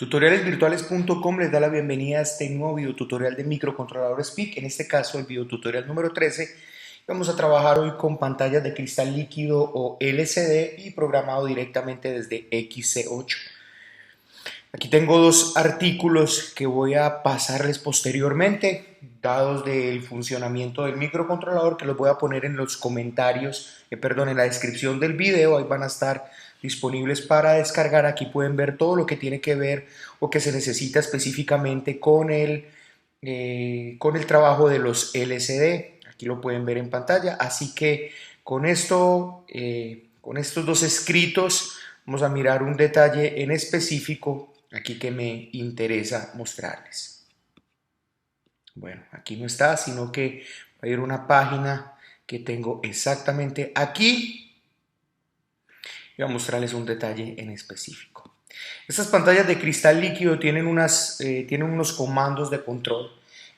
Tutorialesvirtuales.com les da la bienvenida a este nuevo videotutorial de microcontrolador SPIC, en este caso el videotutorial número 13. Vamos a trabajar hoy con pantallas de cristal líquido o LCD y programado directamente desde XC8. Aquí tengo dos artículos que voy a pasarles posteriormente, dados del funcionamiento del microcontrolador, que los voy a poner en los comentarios, en la descripción del video. Ahí van a estar disponibles para descargar. Aquí pueden ver todo lo que tiene que ver o que se necesita específicamente con el trabajo de los LCD. Aquí lo pueden ver en pantalla. Así que con esto, con estos dos escritos, vamos a mirar un detalle en específico aquí que me interesa mostrarles. Bueno, aquí no está, sino que va a ir a una página que tengo exactamente aquí y voy a mostrarles un detalle en específico. Estas pantallas de cristal líquido tienen unos comandos de control.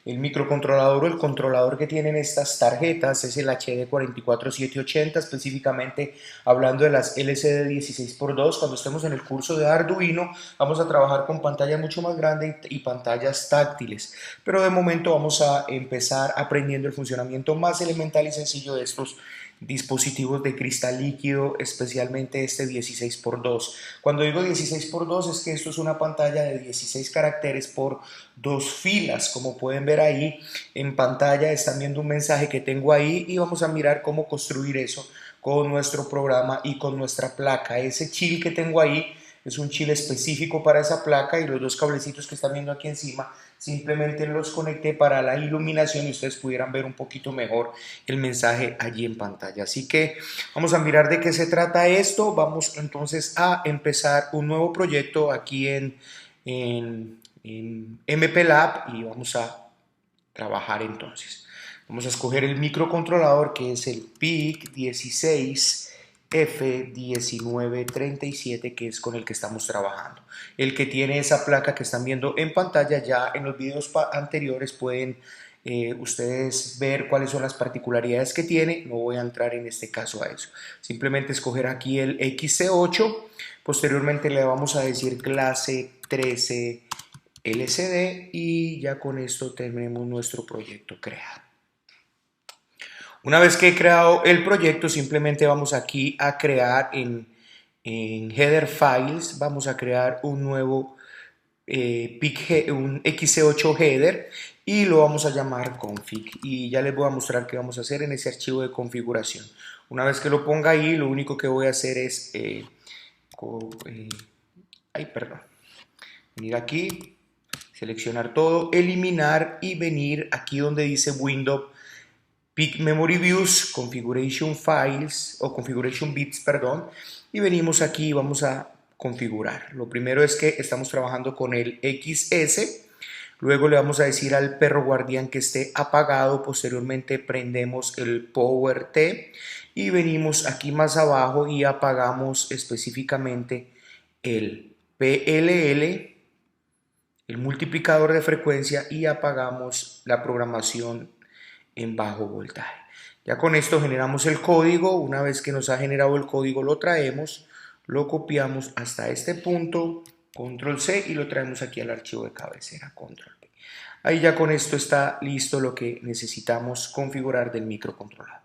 El microcontrolador o el controlador que tienen estas tarjetas es el HD44780, específicamente hablando de las LCD 16x2. Cuando estemos en el curso de Arduino vamos a trabajar con pantallas mucho más grandes y pantallas táctiles, pero de momento vamos a empezar aprendiendo el funcionamiento más elemental y sencillo de estos dispositivos de cristal líquido, especialmente este 16x2. Cuando digo 16x2 es que esto es una pantalla de 16 caracteres por dos filas. Como pueden ver ahí en pantalla están viendo un mensaje que tengo ahí y vamos a mirar cómo construir eso con nuestro programa y con nuestra placa. Ese chill que tengo ahí es un chile específico para esa placa y los dos cablecitos que están viendo aquí encima simplemente los conecté para la iluminación y ustedes pudieran ver un poquito mejor el mensaje allí en pantalla. Así que vamos a mirar de qué se trata esto. Vamos entonces a empezar un nuevo proyecto aquí en MPLAB y vamos a trabajar entonces. Vamos a escoger el microcontrolador que es el PIC 16 F1937, que es con el que estamos trabajando. El que tiene esa placa que están viendo en pantalla, ya en los videos anteriores pueden ustedes ver cuáles son las particularidades que tiene. No voy a entrar en este caso a eso. Simplemente escoger aquí el XC8. Posteriormente le vamos a decir clase 13 LCD y ya con esto tenemos nuestro proyecto creado. Una vez que he creado el proyecto, simplemente vamos aquí a crear en Header Files, vamos a crear un nuevo un XC8 header y lo vamos a llamar config. Y ya les voy a mostrar qué vamos a hacer en ese archivo de configuración. Una vez que lo ponga ahí, lo único que voy a hacer es venir aquí, seleccionar todo, eliminar y venir aquí donde dice Windows PIC Memory Views, Configuration Files o Configuration Bits, perdón, y venimos aquí y vamos a configurar. Lo primero es que estamos trabajando con el XS, luego le vamos a decir al perro guardián que esté apagado, posteriormente prendemos el Power T y venimos aquí más abajo y apagamos específicamente el PLL, el multiplicador de frecuencia, y apagamos la programación en bajo voltaje. Ya con esto generamos el código. Una vez que nos ha generado el código lo traemos, lo copiamos hasta este punto, control C, y lo traemos aquí al archivo de cabecera, control V. Ahí ya con esto está listo lo que necesitamos configurar del microcontrolador.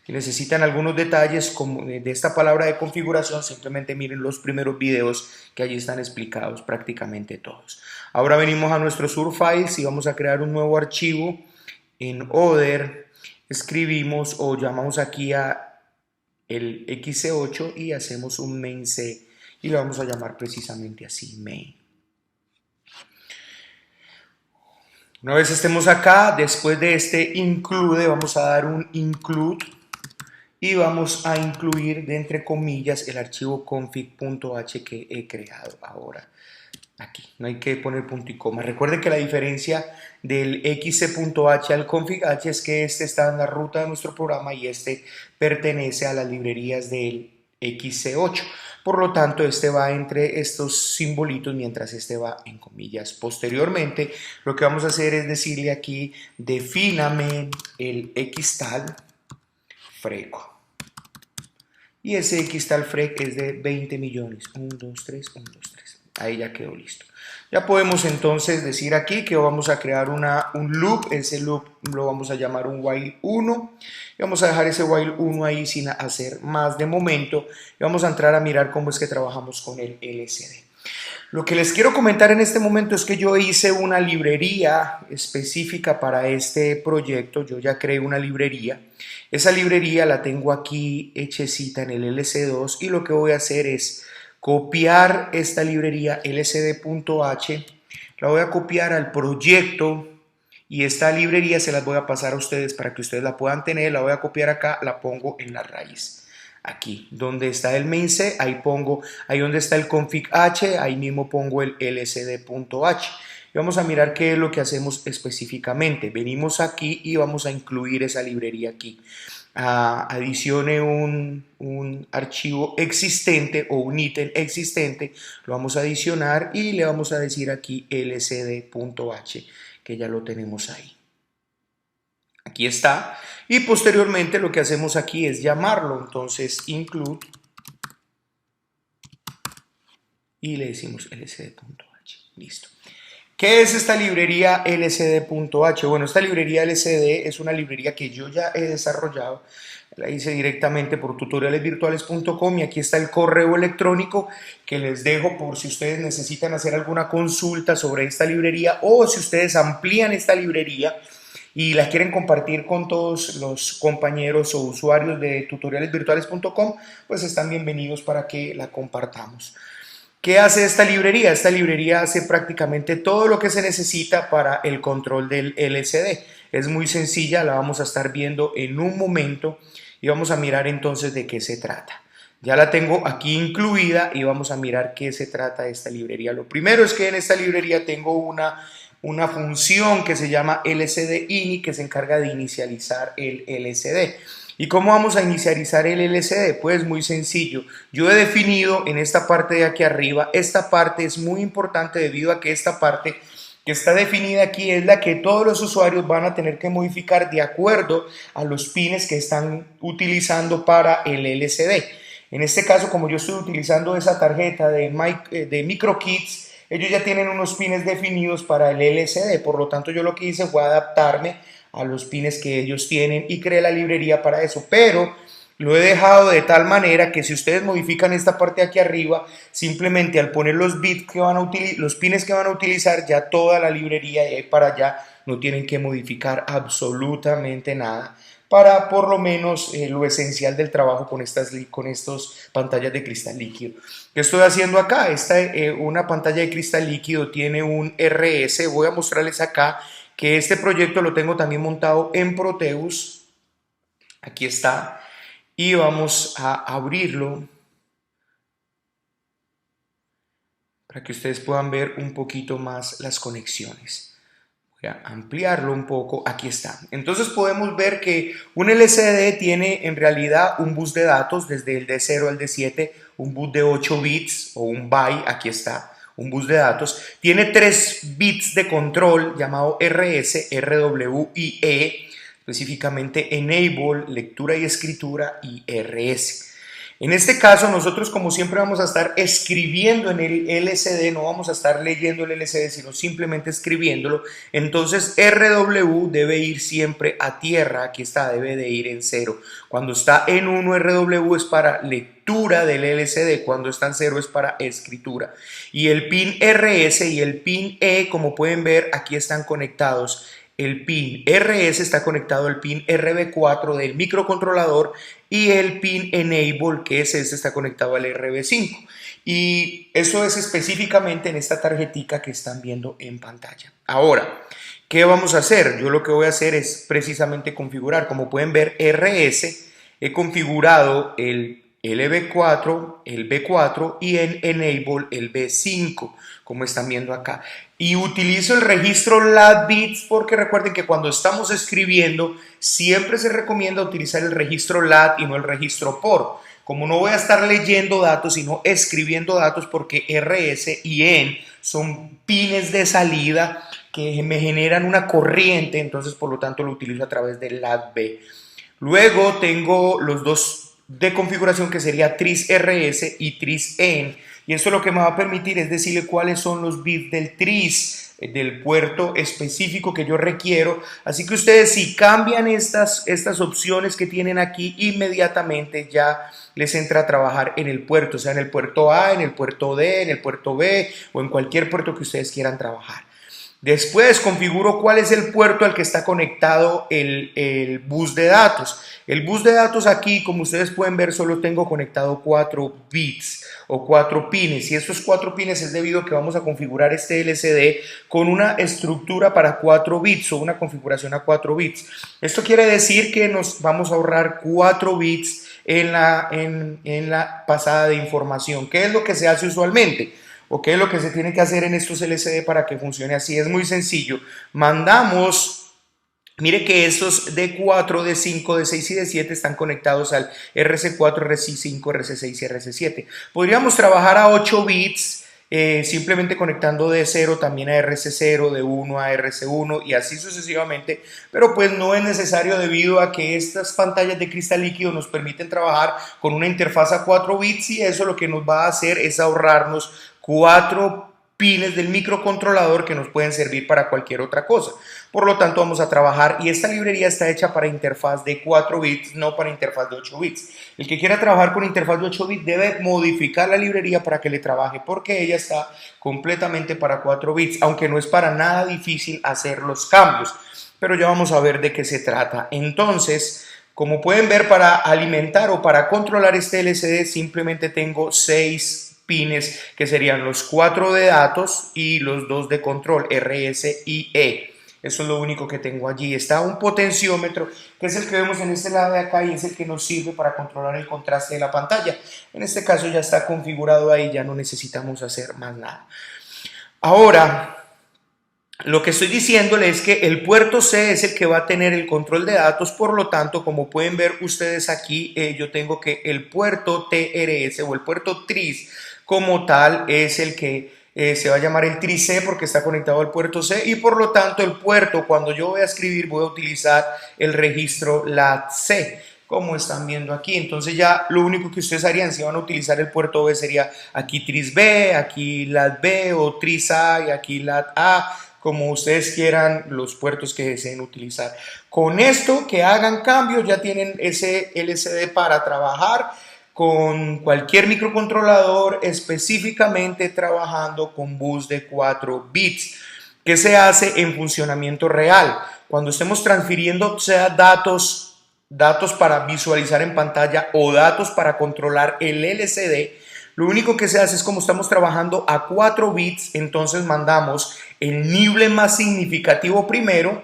Si necesitan algunos detalles de esta palabra de configuración, simplemente miren los primeros videos que allí están explicados prácticamente todos. Ahora venimos a nuestro Surfiles y vamos a crear un nuevo archivo. En Other escribimos o llamamos aquí a el XC8 y hacemos un main C y lo vamos a llamar precisamente así, main. Una vez estemos acá, después de este include, vamos a dar un include y vamos a incluir de entre comillas el archivo config.h que he creado ahora. Aquí, no hay que poner punto y coma. Recuerden que la diferencia del xc.h al config.h es que este está en la ruta de nuestro programa y este pertenece a las librerías del XC8. Por lo tanto, este va entre estos simbolitos mientras este va en comillas. Posteriormente, lo que vamos a hacer es decirle aquí, defíname el xtal freco. Y ese xtal frec es de 20 millones. 1, 2, 3, 1, 2, 3. Ahí ya quedó listo. Ya podemos entonces decir aquí que vamos a crear un loop. Ese loop lo vamos a llamar un while 1. Y vamos a dejar ese while 1 ahí sin hacer más de momento. Y vamos a entrar a mirar cómo es que trabajamos con el LCD. Lo que les quiero comentar en este momento es que yo hice una librería específica para este proyecto. Yo ya creé una librería. Esa librería la tengo aquí hechecita en el LC2 y lo que voy a hacer es copiar esta librería lcd.h, la voy a copiar al proyecto y esta librería se las voy a pasar a ustedes para que ustedes la puedan tener. La voy a copiar acá, la pongo en la raíz. Aquí, donde está el main C, ahí pongo, ahí donde está el config h, ahí mismo pongo el lcd.h. Y vamos a mirar qué es lo que hacemos específicamente. Venimos aquí y vamos a incluir esa librería aquí. Adicione un archivo existente o un ítem existente, lo vamos a adicionar y le vamos a decir aquí lcd.h, que ya lo tenemos ahí. Aquí está. Y posteriormente lo que hacemos aquí es llamarlo. Entonces include y le decimos lcd.h. Listo. ¿Qué es esta librería lcd.h? Bueno, esta librería lcd es una librería que yo ya he desarrollado. La hice directamente por tutorialesvirtuales.com y aquí está el correo electrónico que les dejo por si ustedes necesitan hacer alguna consulta sobre esta librería o si ustedes amplían esta librería y la quieren compartir con todos los compañeros o usuarios de tutorialesvirtuales.com, pues están bienvenidos para que la compartamos. ¿Qué hace esta librería? Esta librería hace prácticamente todo lo que se necesita para el control del LCD. Es muy sencilla, la vamos a estar viendo en un momento y vamos a mirar entonces de qué se trata. Ya la tengo aquí incluida y vamos a mirar qué se trata de esta librería. Lo primero es que en esta librería tengo una función que se llama lcd-ini que se encarga de inicializar el LCD. ¿Y cómo vamos a inicializar el LCD? Pues muy sencillo. Yo he definido en esta parte de aquí arriba, esta parte es muy importante debido a que esta parte que está definida aquí es la que todos los usuarios van a tener que modificar de acuerdo a los pines que están utilizando para el LCD. En este caso, como yo estoy utilizando esa tarjeta de MicroKids, ellos ya tienen unos pines definidos para el LCD, por lo tanto yo lo que hice fue adaptarme a los pines que ellos tienen y creé la librería para eso, pero lo he dejado de tal manera que si ustedes modifican esta parte de aquí arriba, simplemente al poner los bits que van a utilizar, los pines que van a utilizar, ya toda la librería de ahí para allá no tienen que modificar absolutamente nada para por lo menos lo esencial del trabajo con estas pantallas de cristal líquido. ¿Qué estoy haciendo acá? Una pantalla de cristal líquido tiene un RS, voy a mostrarles acá que este proyecto lo tengo también montado en Proteus, aquí está, y vamos a abrirlo para que ustedes puedan ver un poquito más las conexiones. Voy a ampliarlo un poco, aquí está. Entonces podemos ver que un LCD tiene en realidad un bus de datos desde el D0 al D7, un bus de 8 bits o un byte, aquí está, un bus de datos. Tiene 3 bits de control llamado RS, RW y E, específicamente Enable, lectura y escritura y RS. En este caso nosotros como siempre vamos a estar escribiendo en el LCD, no vamos a estar leyendo el LCD sino simplemente escribiéndolo, entonces RW debe ir siempre a tierra, aquí está, debe de ir en 0, cuando está en 1 RW es para lectura del LCD, cuando está en 0 es para escritura y el pin RS y el pin E como pueden ver aquí están conectados. El pin RS está conectado al pin RB4 del microcontrolador y el pin Enable, que es este, está conectado al RB5. Y eso es específicamente en esta tarjetica que están viendo en pantalla. Ahora, ¿qué vamos a hacer? Yo lo que voy a hacer es precisamente configurar. Como pueden ver, RS, he configurado el LB4, el B4 y en Enable el B5, como están viendo acá. Y utilizo el registro lat bits porque recuerden que cuando estamos escribiendo siempre se recomienda utilizar el registro lat y no el registro por. Como no voy a estar leyendo datos sino escribiendo datos porque RS y EN son pines de salida que me generan una corriente, entonces por lo tanto lo utilizo a través del lat B. Luego tengo los dos de configuración que sería tris RS y tris EN. y esto lo que me va a permitir es decirle cuáles son los bits del tris, del puerto específico que yo requiero. Así que ustedes, si cambian estas opciones que tienen aquí, inmediatamente ya les entra a trabajar en el puerto, o sea, en el puerto A, en el puerto D, en el puerto B o en cualquier puerto que ustedes quieran trabajar. Después configuro cuál es el puerto al que está conectado el bus de datos. El bus de datos aquí, como ustedes pueden ver, solo tengo conectado 4 bits o 4 pines, y estos 4 pines es debido a que vamos a configurar este LCD con una estructura para 4 bits o una configuración a 4 bits. Esto quiere decir que nos vamos a ahorrar 4 bits en la pasada de información. ¿Qué es lo que se hace usualmente? ¿O qué es lo que se tiene que hacer en estos LCD para que funcione así? Es muy sencillo. Mandamos, mire que estos D4, D5, D6 y D7 están conectados al RC4, RC5, RC6 y RC7. Podríamos trabajar a 8 bits, simplemente conectando D0 también a RC0, D1 a RC1 y así sucesivamente, pero pues no es necesario debido a que estas pantallas de cristal líquido nos permiten trabajar con una interfaz a 4 bits, y eso lo que nos va a hacer es ahorrarnos 4 pines del microcontrolador que nos pueden servir para cualquier otra cosa. Por lo tanto, vamos a trabajar, y esta librería está hecha para interfaz de 4 bits, no para interfaz de 8 bits. El que quiera trabajar con interfaz de 8 bits debe modificar la librería para que le trabaje, porque ella está completamente para 4 bits, aunque no es para nada difícil hacer los cambios. Pero ya vamos a ver de qué se trata. Entonces, como pueden ver, para alimentar o para controlar este LCD simplemente tengo 6 pines, que serían los 4 de datos y los 2 de control, RS y E. Eso es lo único que tengo allí. Está un potenciómetro, que es el que vemos en este lado de acá, y es el que nos sirve para controlar el contraste de la pantalla. En este caso ya está configurado ahí, ya no necesitamos hacer más nada. Ahora, lo que estoy diciéndole es que el puerto C es el que va a tener el control de datos. Por lo tanto, como pueden ver ustedes aquí, yo tengo que el puerto TRS o el puerto TRIS como tal es el que se va a llamar el TRIS C, porque está conectado al puerto C, y por lo tanto el puerto, cuando yo voy a escribir, voy a utilizar el registro LAT-C, como están viendo aquí. Entonces ya lo único que ustedes harían si van a utilizar el puerto B sería aquí TRIS B, aquí LAT B, o TRIS A y aquí LAT A, como ustedes quieran, los puertos que deseen utilizar. Con esto, que hagan cambios, ya tienen ese LCD para trabajar con cualquier microcontrolador, específicamente trabajando con bus de 4 bits. ¿Qué se hace en funcionamiento real? Cuando estemos transfiriendo, sea datos para visualizar en pantalla o datos para controlar el LCD, lo único que se hace es, como estamos trabajando a 4 bits, entonces mandamos el nible más significativo primero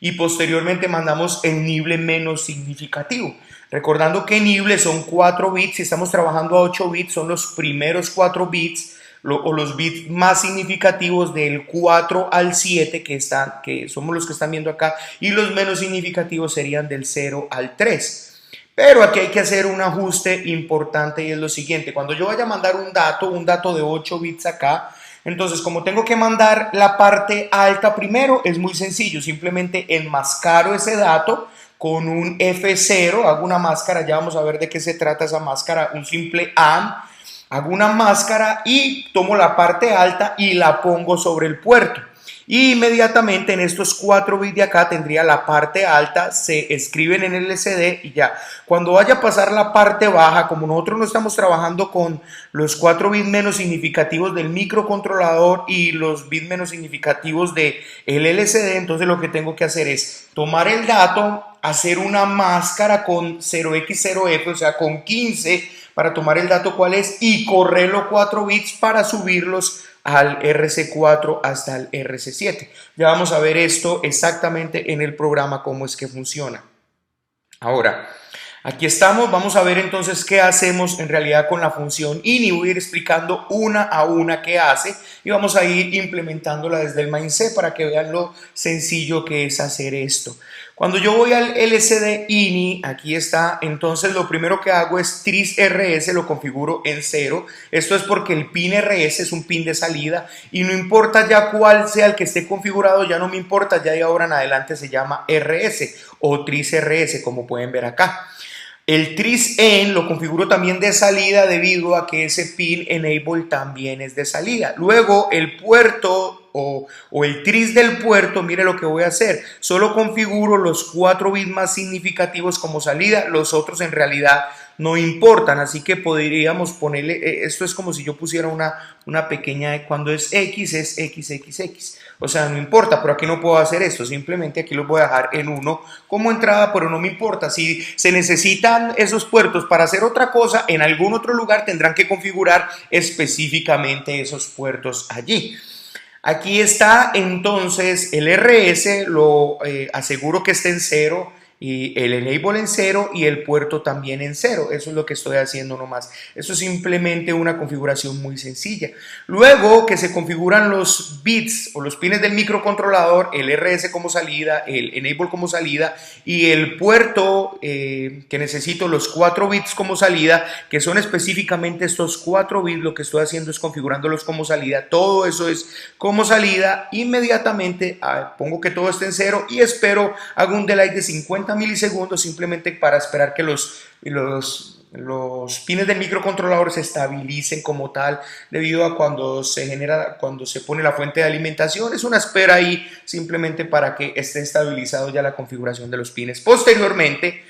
y posteriormente mandamos el nible menos significativo. Recordando que nible son 4 bits, si estamos trabajando a 8 bits son los primeros 4 bits o los bits más significativos del 4 al 7 que somos los que están viendo acá, y los menos significativos serían del 0 al 3. Pero aquí hay que hacer un ajuste importante, y es lo siguiente: cuando yo vaya a mandar un dato de 8 bits acá, entonces como tengo que mandar la parte alta primero, es muy sencillo, simplemente enmascaro ese dato con un F0, hago una máscara, ya vamos a ver de qué se trata esa máscara, un simple AND, hago una máscara y tomo la parte alta y la pongo sobre el puerto. Y inmediatamente en estos 4 bits de acá tendría la parte alta, se escriben en el LCD y ya. Cuando vaya a pasar la parte baja, como nosotros no estamos trabajando con los 4 bits menos significativos del microcontrolador y los bits menos significativos del LCD, entonces lo que tengo que hacer es tomar el dato, hacer una máscara con 0x0f, o sea con 15, para tomar el dato cuál es, y correr los 4 bits para subirlos al RC4 hasta el RC7. Ya vamos a ver esto exactamente en el programa, cómo es que funciona. Ahora, aquí estamos, vamos a ver entonces qué hacemos en realidad con la función ini. Voy a ir explicando una a una qué hace y vamos a ir implementándola desde el main C para que vean lo sencillo que es hacer esto. Cuando yo voy al LCD ini, aquí está, entonces lo primero que hago es TRIS RS, lo configuro en 0. Esto es porque el pin RS es un pin de salida y no importa ya cuál sea el que esté configurado, ya no me importa, ya de ahora en adelante se llama RS o TRIS RS, como pueden ver acá. El tris en lo configuro también de salida debido a que ese pin enable también es de salida. Luego el puerto o el tris del puerto, mire lo que voy a hacer. Solo configuro los 4 bits más significativos como salida, los otros en realidad no importan, así que podríamos ponerle, esto es como si yo pusiera una pequeña, cuando es X es XXX, o sea, no importa, pero aquí no puedo hacer esto, simplemente aquí los voy a dejar en 1 como entrada, pero no me importa, si se necesitan esos puertos para hacer otra cosa, en algún otro lugar tendrán que configurar específicamente esos puertos allí. Aquí está entonces el RS, lo aseguro que esté en 0, y el enable en 0 y el puerto también en 0. Eso es lo que estoy haciendo nomás. Eso es simplemente una configuración muy sencilla. Luego que se configuran los bits o los pines del microcontrolador, el RS como salida, el enable como salida y el puerto que necesito los 4 bits como salida, que son específicamente estos 4 bits, lo que estoy haciendo es configurándolos como salida. Todo eso es como salida. Inmediatamente pongo que todo esté en 0 y espero, hago un delay de 50 milisegundos simplemente para esperar que los pines del microcontrolador se estabilicen como tal, debido a cuando se pone la fuente de alimentación. Es una espera ahí simplemente para que esté estabilizado ya la configuración de los pines. Posteriormente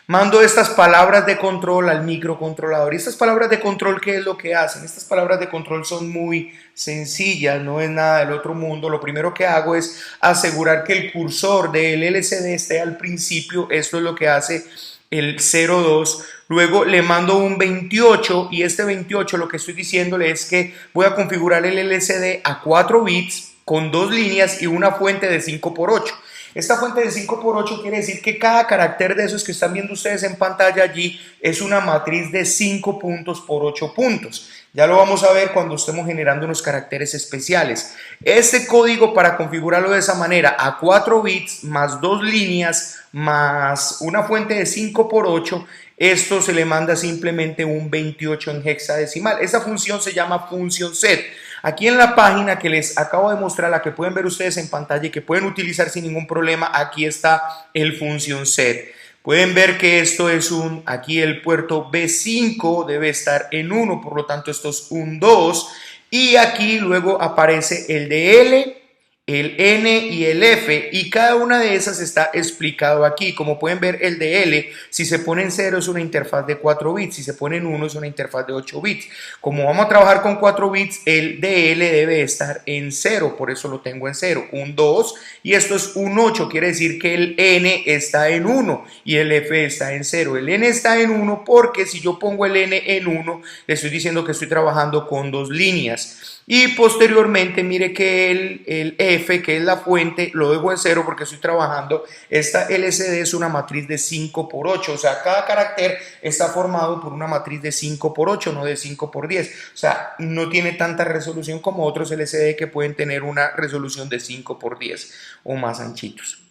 mando estas palabras de control al microcontrolador. ¿Y estas palabras de control qué es lo que hacen? Estas palabras de control son muy sencillas, no es nada del otro mundo. Lo primero que hago es asegurar que el cursor del LCD esté al principio. Esto es lo que hace el 02. Luego le mando un 28 y este 28 lo que estoy diciéndole es que voy a configurar el LCD a 4 bits con 2 líneas y una fuente de 5×8. Esta fuente de 5×8 quiere decir que cada carácter de esos que están viendo ustedes en pantalla allí es una matriz de 5 puntos por 8 puntos. Ya lo vamos a ver cuando estemos generando unos caracteres especiales. Este código, para configurarlo de esa manera a 4 bits más 2 líneas más una fuente de 5×8, esto se le manda simplemente un 28 en hexadecimal. Esa función se llama función set. Aquí en la página que les acabo de mostrar, la que pueden ver ustedes en pantalla y que pueden utilizar sin ningún problema, aquí está el función set. Pueden ver que esto es aquí el puerto B5 debe estar en 1, por lo tanto esto es un 2. Y aquí luego aparece el de L, el N y el F, y cada una de esas está explicado aquí. Como pueden ver, el de L, si se pone en 0 es una interfaz de 4 bits, si se pone en 1 es una interfaz de 8 bits. Como vamos a trabajar con 4 bits, el de L debe estar en 0, por eso lo tengo en 0, un 2, y esto es un 8, quiere decir que el N está en 1 y el F está en 0. El N está en 1 porque si yo pongo el N en 1, le estoy diciendo que estoy trabajando con 2 líneas. Y posteriormente mire que el F, que es la fuente, lo dejo en 0 porque estoy trabajando. Esta LCD es una matriz de 5×8, o sea, cada carácter está formado por una matriz de 5×8, no de 5×10. O sea, no tiene tanta resolución como otros LCD que pueden tener una resolución de 5×10 o más anchitos.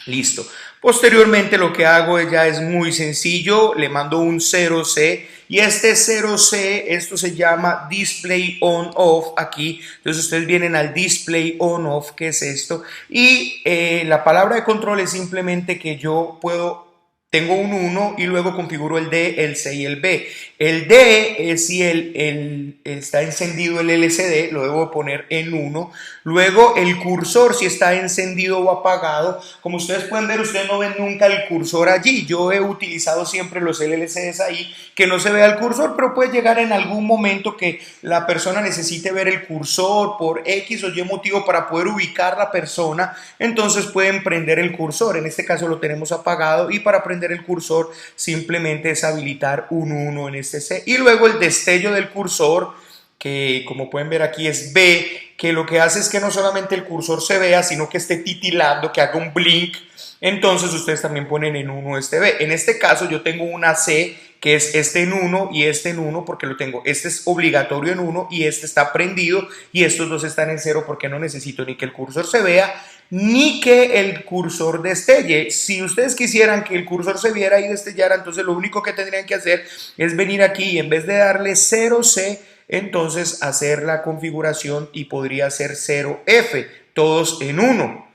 Listo. Posteriormente lo que hago ya es muy sencillo, le mando un 0C y este 0C, esto se llama display on off aquí. Entonces ustedes vienen al display on off, que es esto, y la palabra de control es simplemente que yo tengo un 1 y luego configuro el D, el C y el B. El D es si está encendido el LCD, lo debo poner en 1. Luego el cursor, si está encendido o apagado. Como ustedes pueden ver, ustedes no ven nunca el cursor allí. Yo he utilizado siempre los LCDs ahí, que no se vea el cursor, pero puede llegar en algún momento que la persona necesite ver el cursor por X o Y motivo para poder ubicar la persona. Entonces pueden prender el cursor. En este caso lo tenemos apagado y para prender el cursor simplemente es habilitar un 1 en este C. Y luego el destello del cursor, que como pueden ver aquí es B, que lo que hace es que no solamente el cursor se vea, sino que esté titilando, que haga un blink. Entonces ustedes también ponen en 1 este B. En este caso yo tengo una C, que es este en 1 y este en 1 porque lo tengo. Este es obligatorio en 1 y este está prendido y estos dos están en 0 porque no necesito ni que el cursor se vea ni que el cursor destelle. Si ustedes quisieran que el cursor se viera y destellara, entonces lo único que tendrían que hacer es venir aquí y en vez de darle 0C, entonces hacer la configuración y podría ser 0F, todos en 1.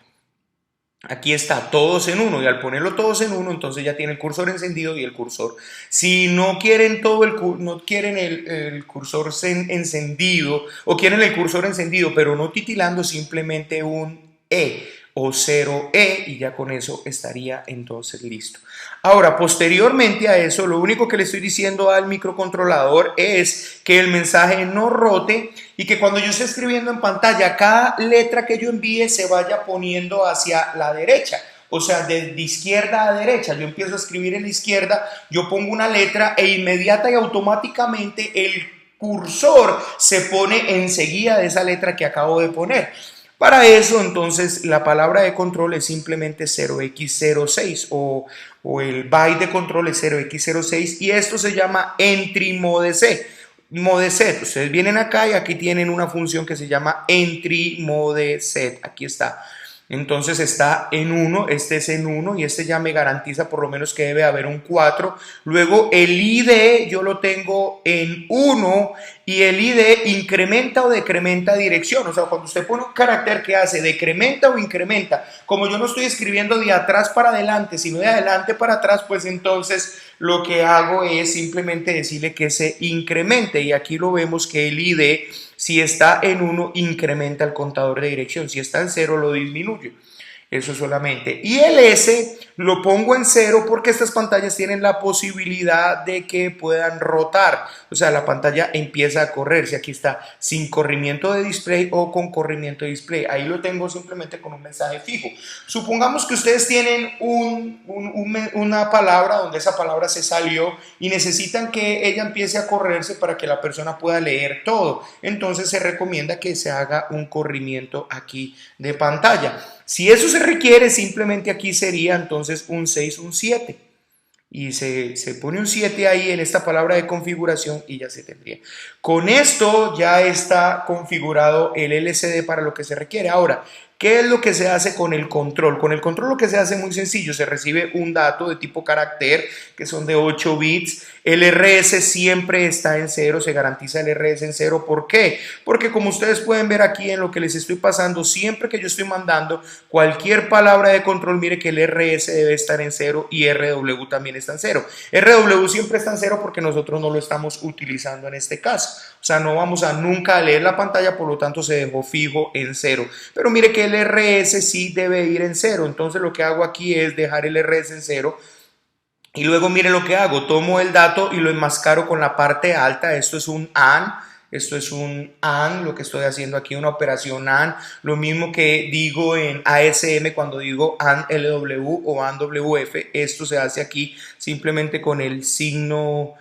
Aquí está, todos en uno, y al ponerlo todos en uno, entonces ya tiene el cursor encendido y el cursor. Si no quieren no quieren el cursor encendido, o quieren el cursor encendido, pero no titilando, simplemente un E o 0E, y ya con eso estaría entonces listo. Ahora, posteriormente a eso, lo único que le estoy diciendo al microcontrolador es que el mensaje no rote y que cuando yo esté escribiendo en pantalla, cada letra que yo envíe se vaya poniendo hacia la derecha. O sea, de izquierda a derecha. Yo empiezo a escribir en la izquierda, yo pongo una letra e inmediata y automáticamente el cursor se pone enseguida de esa letra que acabo de poner. Para eso, entonces, la palabra de control es simplemente 0x06 o el byte de control es 0x06 y esto se llama entry mode C. Mode set. Ustedes vienen acá y aquí tienen una función que se llama entry mode set. Aquí está. Entonces está en 1, este es en 1 y este ya me garantiza por lo menos que debe haber un 4. Luego el ID yo lo tengo en 1 y el ID incrementa o decrementa dirección. O sea, cuando usted pone un carácter que hace decrementa o incrementa, como yo no estoy escribiendo de atrás para adelante, sino de adelante para atrás, pues entonces lo que hago es simplemente decirle que se incremente y aquí lo vemos que el ID si está en 1 incrementa el contador de dirección, si está en 0 lo disminuye. Eso solamente. Y el S lo pongo en 0 porque estas pantallas tienen la posibilidad de que puedan rotar. O sea, la pantalla empieza a correrse. Aquí está sin corrimiento de display o con corrimiento de display. Ahí lo tengo simplemente con un mensaje fijo. Supongamos que ustedes tienen una palabra donde esa palabra se salió y necesitan que ella empiece a correrse para que la persona pueda leer todo. Entonces se recomienda que se haga un corrimiento aquí de pantalla. Si eso se requiere, simplemente aquí sería entonces un 6, un 7. Y se pone un 7 ahí en esta palabra de configuración y ya se tendría. Con esto ya está configurado el LCD para lo que se requiere. Ahora, ¿qué es lo que se hace con el control? Con el control lo que se hace es muy sencillo. Se recibe un dato de tipo carácter, que son de 8 bits. El RS siempre está en 0, se garantiza el RS en 0. ¿Por qué? Porque como ustedes pueden ver aquí en lo que les estoy pasando, siempre que yo estoy mandando cualquier palabra de control, mire que el RS debe estar en 0 y RW también está en 0. RW siempre está en 0 porque nosotros no lo estamos utilizando en este caso. O sea, no vamos a nunca leer la pantalla, por lo tanto se dejó fijo en 0. Pero mire que el RS sí debe ir en 0. Entonces lo que hago aquí es dejar el RS en 0. Y luego miren lo que hago, tomo el dato y lo enmascaro con la parte alta, esto es un AND, esto es un AND, lo que estoy haciendo aquí, una operación AND, lo mismo que digo en ASM cuando digo AND LW o AND WF, esto se hace aquí simplemente con el signo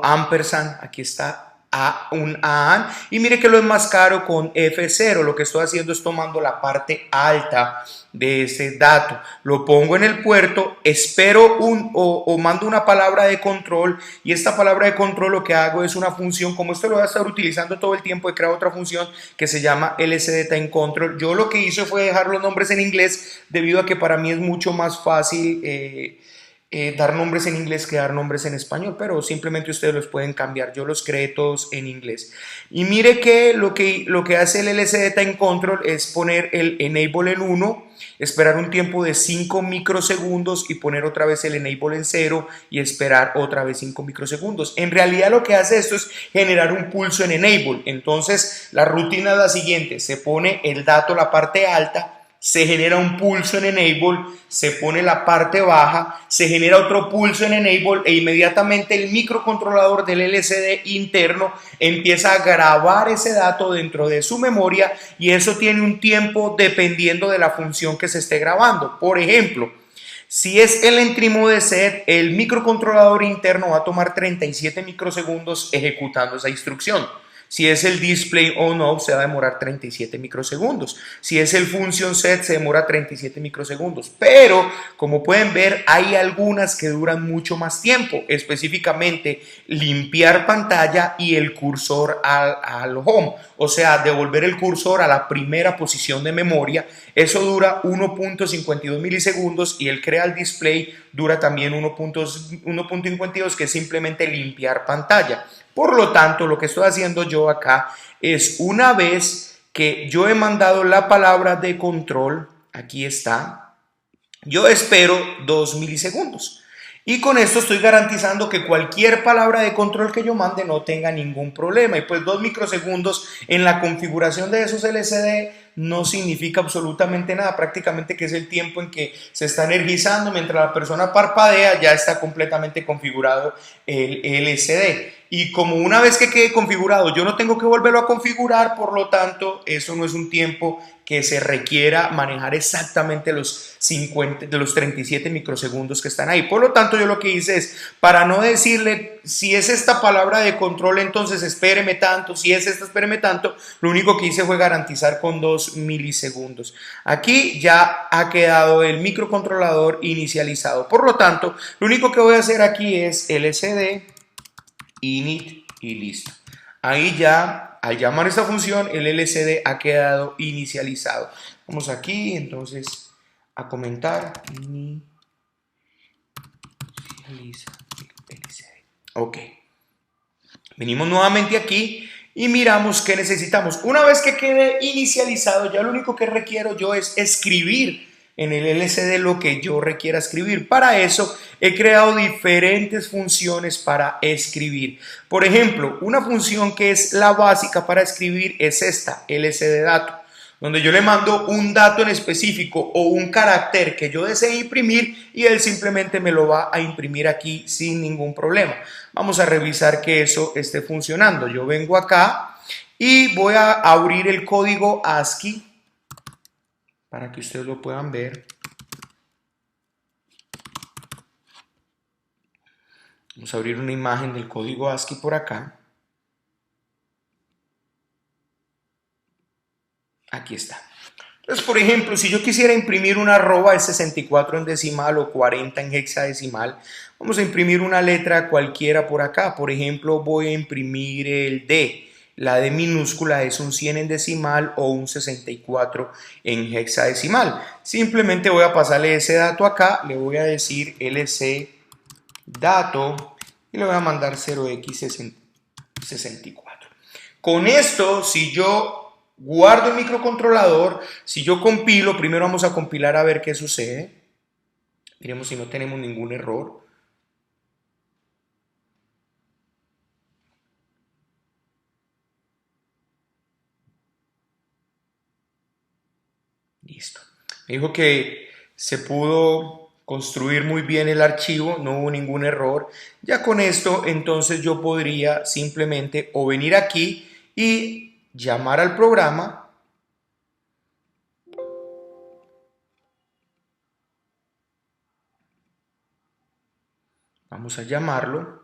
ampersand, aquí está. Un AND y mire que lo enmascaro con F0, lo que estoy haciendo es tomando la parte alta de ese dato, lo pongo en el puerto, espero o mando una palabra de control y esta palabra de control lo que hago es una función, como esto lo voy a estar utilizando todo el tiempo, he creado otra función que se llama LCD Time Control. Yo lo que hice fue dejar los nombres en inglés debido a que para mí es mucho más fácil dar nombres en inglés que dar nombres en español, pero simplemente ustedes los pueden cambiar. Yo los creé todos en inglés. Y mire que lo que hace el LCD Time Control es poner el enable en 1, esperar un tiempo de 5 microsegundos y poner otra vez el enable en 0 y esperar otra vez 5 microsegundos. En realidad lo que hace esto es generar un pulso en enable. Entonces la rutina es la siguiente, se pone el dato, la parte alta, se genera un pulso en enable, se pone la parte baja, se genera otro pulso en enable e inmediatamente el microcontrolador del LCD interno empieza a grabar ese dato dentro de su memoria y eso tiene un tiempo dependiendo de la función que se esté grabando. Por ejemplo, si es el entry mode set, el microcontrolador interno va a tomar 37 microsegundos ejecutando esa instrucción. Si es el display on off se va a demorar 37 microsegundos. Si es el function set se demora 37 microsegundos. Pero como pueden ver hay algunas que duran mucho más tiempo. Específicamente limpiar pantalla y el cursor al home. O sea, devolver el cursor a la primera posición de memoria. Eso dura 1.52 milisegundos y el crear display dura también 1.52 que es simplemente limpiar pantalla. Por lo tanto, lo que estoy haciendo yo acá es una vez que yo he mandado la palabra de control, aquí está. Yo espero 2 milisegundos. Y con esto estoy garantizando que cualquier palabra de control que yo mande no tenga ningún problema. Y pues 2 microsegundos en la configuración de esos LCD no significa absolutamente nada. Prácticamente que es el tiempo en que se está energizando mientras la persona parpadea, ya está completamente configurado el LCD. Y como una vez que quede configurado yo no tengo que volverlo a configurar, por lo tanto eso no es un tiempo que se requiera manejar exactamente los 50, de los 37 microsegundos que están ahí. Por lo tanto, yo lo que hice es, para no decirle, si es esta palabra de control, entonces espéreme tanto, si es esta, espéreme tanto, lo único que hice fue garantizar con 2 milisegundos. Aquí ya ha quedado el microcontrolador inicializado. Por lo tanto, lo único que voy a hacer aquí es LCD, init y listo. Ahí ya, al llamar esta función, el LCD ha quedado inicializado. Vamos aquí, entonces, a comentar. Inicializa LCD. Ok. Venimos nuevamente aquí y miramos qué necesitamos. Una vez que quede inicializado, ya lo único que requiero yo es escribir en el LCD lo que yo requiera escribir. Para eso he creado diferentes funciones para escribir. Por ejemplo, una función que es la básica para escribir es esta, LCD dato, donde yo le mando un dato en específico o un carácter que yo desee imprimir y él simplemente me lo va a imprimir aquí sin ningún problema. Vamos a revisar que eso esté funcionando. Yo vengo acá y voy a abrir el código ASCII para que ustedes lo puedan ver. Vamos a abrir una imagen del código ASCII por acá. Aquí está. Entonces, por ejemplo, si yo quisiera imprimir una arroba de 64 en decimal o 40 en hexadecimal, vamos a imprimir una letra cualquiera por acá. Por ejemplo, voy a imprimir el D. La D minúscula es un 100 en decimal o un 64 en hexadecimal. Simplemente voy a pasarle ese dato acá, le voy a decir LC dato y le voy a mandar 0x64. Con esto, si yo guardo el microcontrolador, si yo compilo, primero vamos a compilar a ver qué sucede. Miremos si no tenemos ningún error. Listo. Me dijo que se pudo construir muy bien el archivo, no hubo ningún error. Ya con esto, entonces yo podría simplemente o venir aquí y llamar al programa. Vamos a llamarlo.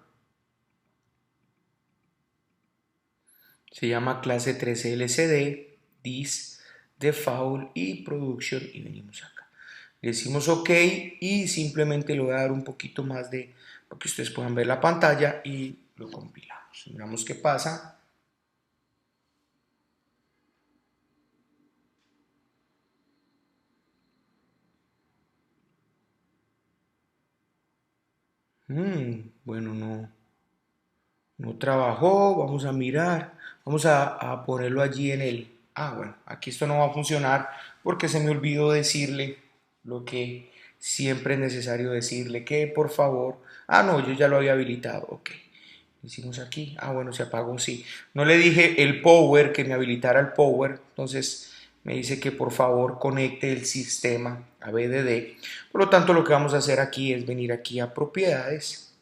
Se llama clase 13 LCD, this, default y production y venimos acá. Le decimos OK y simplemente le voy a dar un poquito más de, para que ustedes puedan ver la pantalla y lo compilamos. Miramos qué pasa. Bueno, no trabajó, vamos a mirar, vamos a ponerlo allí en el... bueno, aquí esto no va a funcionar porque se me olvidó decirle lo que siempre es necesario decirle, que por favor... no, yo ya lo había habilitado, ok. Hicimos aquí, bueno, se apagó, sí. No le dije el power, que me habilitara el power, entonces me dice que por favor conecte el sistema a BDD. Por lo tanto, lo que vamos a hacer aquí es venir aquí a propiedades.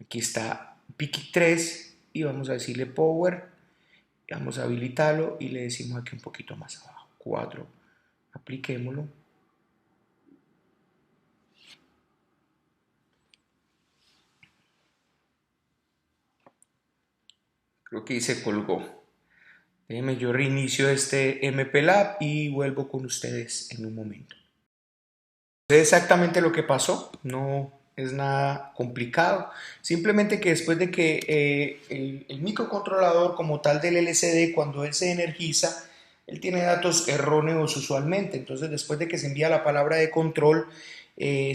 Aquí está PIC 3 y vamos a decirle power. Vamos a habilitarlo y le decimos aquí un poquito más abajo, 4. Apliquémoslo. Creo que ahí se colgó. Déjenme, yo reinicio este MPLAB y vuelvo con ustedes en un momento. Es exactamente lo que pasó, no es nada complicado, simplemente que después de que el microcontrolador como tal del LCD, cuando él se energiza, él tiene datos erróneos usualmente, entonces después de que se envía la palabra de control,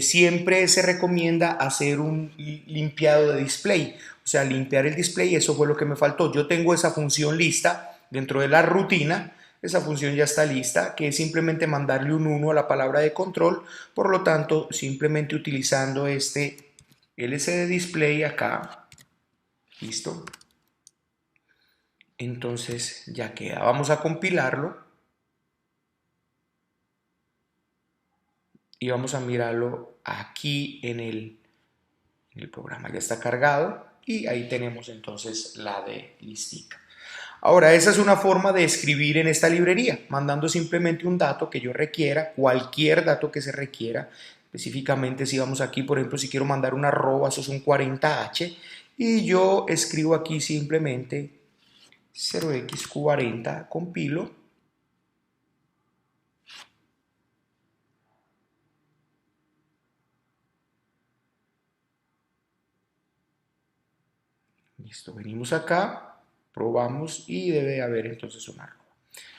siempre se recomienda hacer un limpiado de display, o sea, limpiar el display. Eso fue lo que me faltó. Yo tengo esa función lista dentro de la rutina, esa función ya está lista, que es simplemente mandarle un 1 a la palabra de control. Por lo tanto, simplemente utilizando este LCD display acá, listo, entonces ya queda. Vamos a compilarlo y vamos a mirarlo aquí en el programa. Ya está cargado y ahí tenemos entonces la de listica. Ahora, esa es una forma de escribir en esta librería, mandando simplemente un dato que yo requiera, cualquier dato que se requiera. Específicamente, si vamos aquí, por ejemplo, si quiero mandar una arroba, eso es un 40H, y yo escribo aquí simplemente 0x40, compilo, listo, venimos acá, probamos y debe haber entonces un arroba.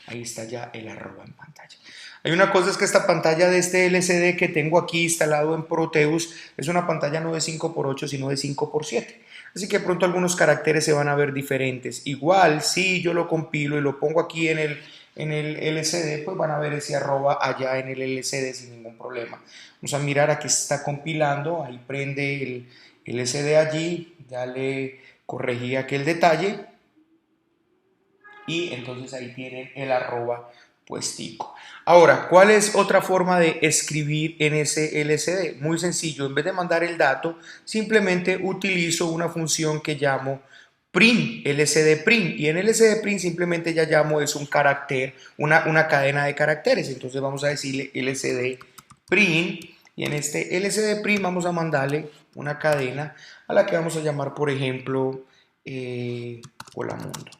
Ahí está ya el arroba en pantalla. Hay una cosa, es que esta pantalla de este LCD que tengo aquí instalado en Proteus es una pantalla no de 5x8 sino de 5x7. Así que de pronto algunos caracteres se van a ver diferentes. Igual si yo lo compilo y lo pongo aquí en el LCD, pues van a ver ese arroba allá en el LCD sin ningún problema. Vamos a mirar a qué se está compilando. Ahí prende el LCD allí. Ya le corregí aquel detalle y entonces ahí tienen el arroba puestico. Ahora, ¿cuál es otra forma de escribir en ese LCD? Muy sencillo, en vez de mandar el dato, simplemente utilizo una función que llamo print, LCD print, y en LCD print simplemente ya llamo es un carácter, una cadena de caracteres. Entonces vamos a decirle LCD print, y en este LCD print vamos a mandarle una cadena a la que vamos a llamar, por ejemplo, hola mundo.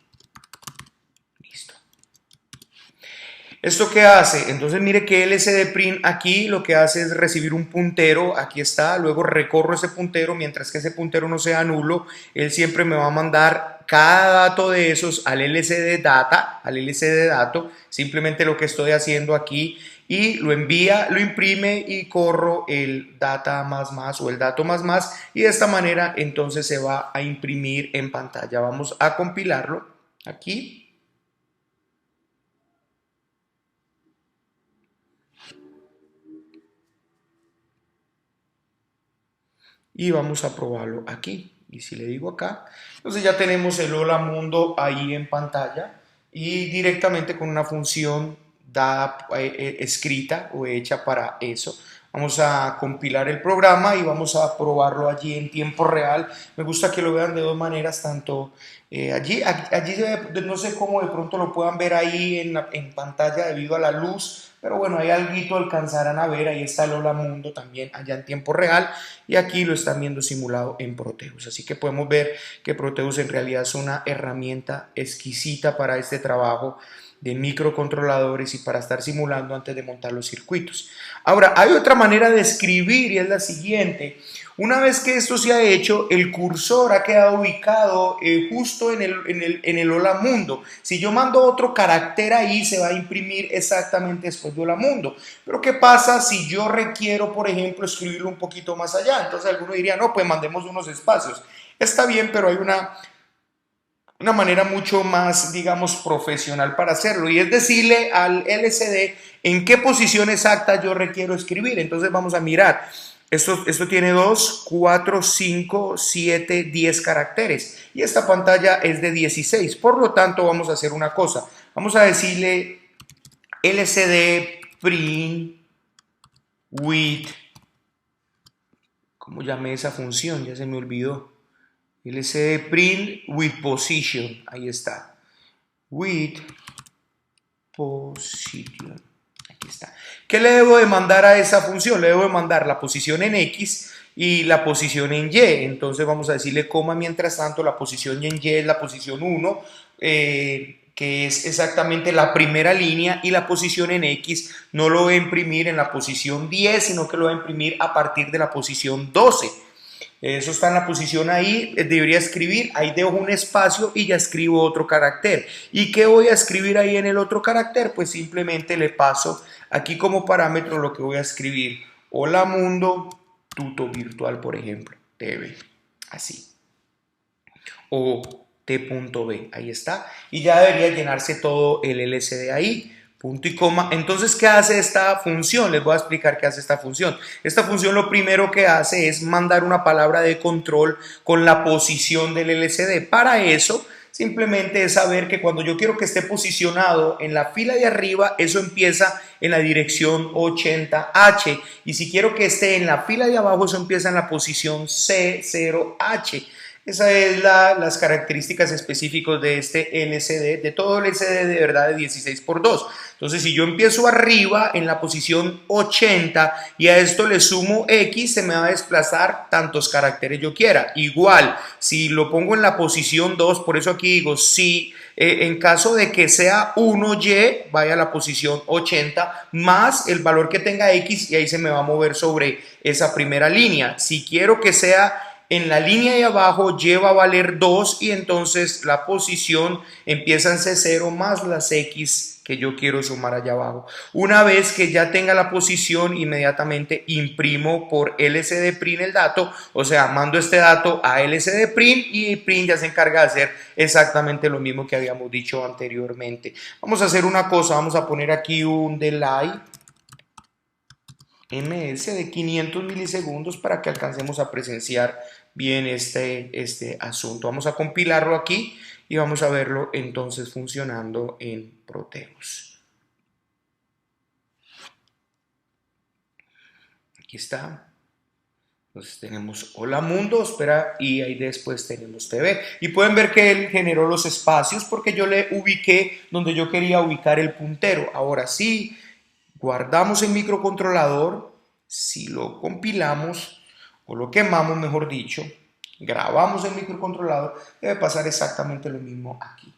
¿Esto qué hace? Entonces mire que LCD print aquí lo que hace es recibir un puntero, aquí está, luego recorro ese puntero, mientras que ese puntero no sea nulo, él siempre me va a mandar cada dato de esos al LCD data, al LCD dato, simplemente lo que estoy haciendo aquí, y lo envía, lo imprime y corro el data más o el dato más, y de esta manera entonces se va a imprimir en pantalla. Vamos a compilarlo aquí. Y vamos a probarlo aquí. Y si le digo acá, entonces ya tenemos el hola mundo ahí en pantalla y directamente con una función dada, escrita o hecha para eso. Vamos a compilar el programa y vamos a probarlo allí en tiempo real. Me gusta que lo vean de dos maneras, tanto allí no sé cómo de pronto lo puedan ver ahí en pantalla debido a la luz, pero bueno, ahí algo alcanzarán a ver, ahí está el hola mundo también allá en tiempo real y aquí lo están viendo simulado en Proteus. Así que podemos ver que Proteus en realidad es una herramienta exquisita para este trabajo de microcontroladores y para estar simulando antes de montar los circuitos. Ahora, hay otra manera de escribir y es la siguiente. Una vez que esto se ha hecho, el cursor ha quedado ubicado justo en el hola mundo. Si yo mando otro carácter ahí, se va a imprimir exactamente después de hola mundo. Pero ¿qué pasa si yo requiero, por ejemplo, escribirlo un poquito más allá? Entonces alguno diría, no, pues mandemos unos espacios. Está bien, pero hay una manera mucho más, digamos, profesional para hacerlo, y es decirle al LCD en qué posición exacta yo requiero escribir. Entonces vamos a mirar, esto tiene 2, 4, 5, 7, 10 caracteres, y esta pantalla es de 16, por lo tanto vamos a hacer una cosa, vamos a decirle LCD print with, ¿cómo llamé esa función? Ya se me olvidó. LCD print with position, ahí está, with position, aquí está. ¿Qué le debo de mandar a esa función? Le debo de mandar la posición en X y la posición en Y. Entonces vamos a decirle coma, mientras tanto la posición en Y es la posición 1, que es exactamente la primera línea, y la posición en X no lo voy a imprimir en la posición 10, sino que lo voy a imprimir a partir de la posición 12. Eso está en la posición ahí, debería escribir, ahí dejo un espacio y ya escribo otro carácter. ¿Y qué voy a escribir ahí en el otro carácter? Pues simplemente le paso aquí como parámetro lo que voy a escribir. Hola mundo, tuto virtual, por ejemplo, TV, así. O t.b. Ahí está. Y ya debería llenarse todo el LCD ahí. Punto y coma. Entonces, ¿qué hace esta función? Les voy a explicar qué hace esta función. Esta función lo primero que hace es mandar una palabra de control con la posición del LCD. Para eso, simplemente es saber que cuando yo quiero que esté posicionado en la fila de arriba, eso empieza en la dirección 80H. Y si quiero que esté en la fila de abajo, eso empieza en la posición C0H. Esas son las características específicas de este LCD, de todo el LCD de verdad de 16:2. Entonces, si yo empiezo arriba en la posición 80 y a esto le sumo X, se me va a desplazar tantos caracteres yo quiera. Igual, si lo pongo en la posición 2, por eso aquí digo, si en caso de que sea 1Y, vaya a la posición 80 más el valor que tenga X y ahí se me va a mover sobre esa primera línea. Si quiero que sea en la línea de abajo, Y va a valer 2 y entonces la posición empieza en C0 más las X que yo quiero sumar allá abajo. Una vez que ya tenga la posición, inmediatamente imprimo por LCD-print el dato, o sea, mando este dato a LCD-print y print ya se encarga de hacer exactamente lo mismo que habíamos dicho anteriormente. Vamos a hacer una cosa, vamos a poner aquí un delay ms de 500 milisegundos para que alcancemos a presenciar bien este asunto. Vamos a compilarlo aquí y vamos a verlo entonces funcionando en Proteus. Aquí está. Entonces tenemos hola mundo, espera, y ahí después tenemos TV. Y pueden ver que él generó los espacios porque yo le ubiqué donde yo quería ubicar el puntero. Ahora sí, guardamos el microcontrolador, si lo compilamos o lo quemamos, mejor dicho, grabamos el microcontrolador, debe pasar exactamente lo mismo aquí.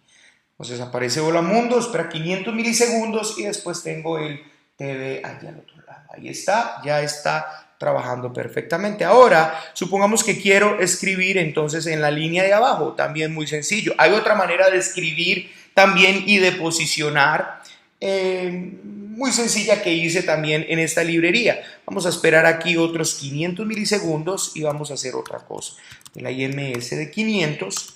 Entonces aparece hola mundo, espera 500 milisegundos y después tengo el TV allá al otro lado. Ahí está, ya está trabajando perfectamente. Ahora, supongamos que quiero escribir entonces en la línea de abajo, también muy sencillo. Hay otra manera de escribir también y de posicionar muy sencilla que hice también en esta librería. Vamos a esperar aquí otros 500 milisegundos y vamos a hacer otra cosa. La IMS de 500.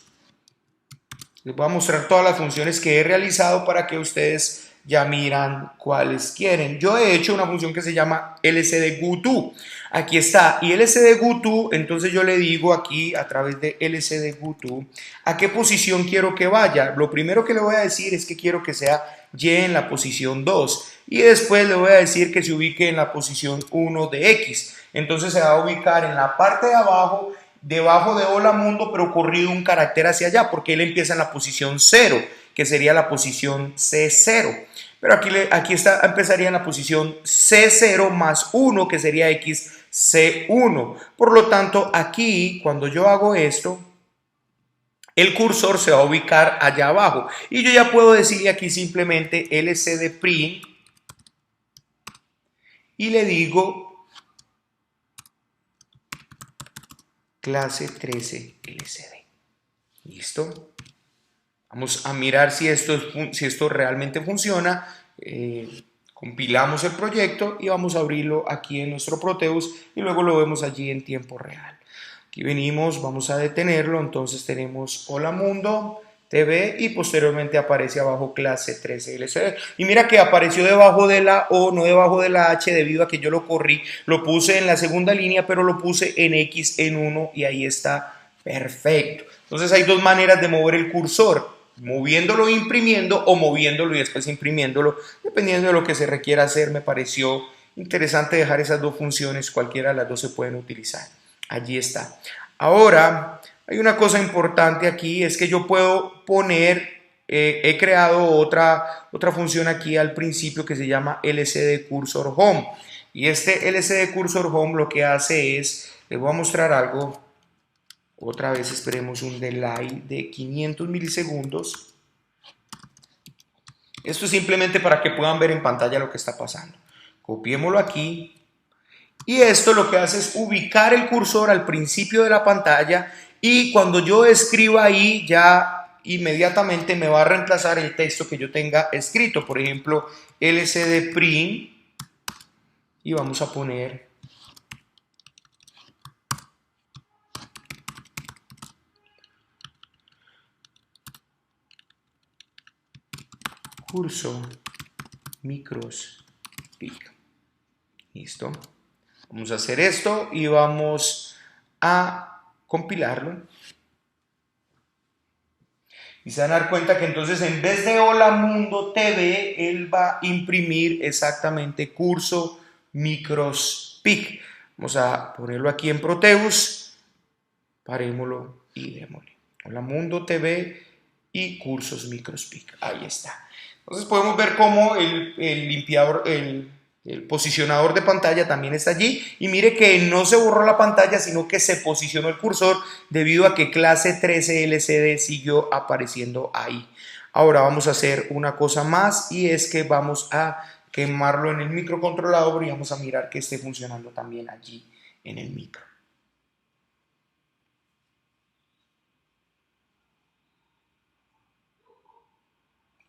Les voy a mostrar todas las funciones que he realizado para que ustedes ya miran cuáles quieren. Yo he hecho una función que se llama lcdgoto. Aquí está. Y lcdgoto, entonces yo le digo aquí a través de lcdgoto a qué posición quiero que vaya. Lo primero que le voy a decir es que quiero que sea Y en la posición 2. Y después le voy a decir que se ubique en la posición 1 de X. Entonces se va a ubicar en la parte de abajo, debajo de hola mundo, pero corrido un carácter hacia allá, porque él empieza en la posición 0, que sería la posición C0. Pero aquí empezaría en la posición C0 más 1, que sería XC1. Por lo tanto, aquí, cuando yo hago esto, el cursor se va a ubicar allá abajo. Y yo ya puedo decirle aquí simplemente lcdprint y le digo clase 13 LCD. ¿Listo? Vamos a mirar si esto realmente funciona. Compilamos el proyecto y vamos a abrirlo aquí en nuestro Proteus y luego lo vemos allí en tiempo real. Aquí venimos, vamos a detenerlo, entonces tenemos hola mundo, TV y posteriormente aparece abajo clase 13 LCD. Y mira que apareció debajo de la O, no debajo de la H, debido a que yo lo corrí, lo puse en la segunda línea, pero lo puse en X en 1 y ahí está perfecto. Entonces hay dos maneras de mover el cursor, moviéndolo e imprimiendo o moviéndolo y después imprimiéndolo, dependiendo de lo que se requiera hacer. Me pareció interesante dejar esas dos funciones, cualquiera de las dos se pueden utilizar. Allí está. Ahora, hay una cosa importante aquí, es que yo puedo poner, he creado otra función aquí al principio que se llama LCD Cursor Home. Y este LCD Cursor Home lo que hace es, les voy a mostrar algo, otra vez esperemos un delay de 500 milisegundos. Esto es simplemente para que puedan ver en pantalla lo que está pasando. Copiémoslo aquí. Y esto lo que hace es ubicar el cursor al principio de la pantalla y cuando yo escriba ahí ya inmediatamente me va a reemplazar el texto que yo tenga escrito. Por ejemplo, lcdprint y vamos a poner curso micros PIC. Listo. Vamos a hacer esto y vamos a compilarlo. Y se van a dar cuenta que entonces en vez de Hola Mundo TV, él va a imprimir exactamente curso micros PIC. Vamos a ponerlo aquí en Proteus, parémoslo y démosle. Hola Mundo TV y cursos micros PIC. Ahí está. Entonces podemos ver cómo el limpiador, el posicionador de pantalla también está allí, y mire que no se borró la pantalla, sino que se posicionó el cursor debido a que clase 13 LCD siguió apareciendo ahí. Ahora vamos a hacer una cosa más, y es que vamos a quemarlo en el microcontrolador y vamos a mirar que esté funcionando también allí en el micro.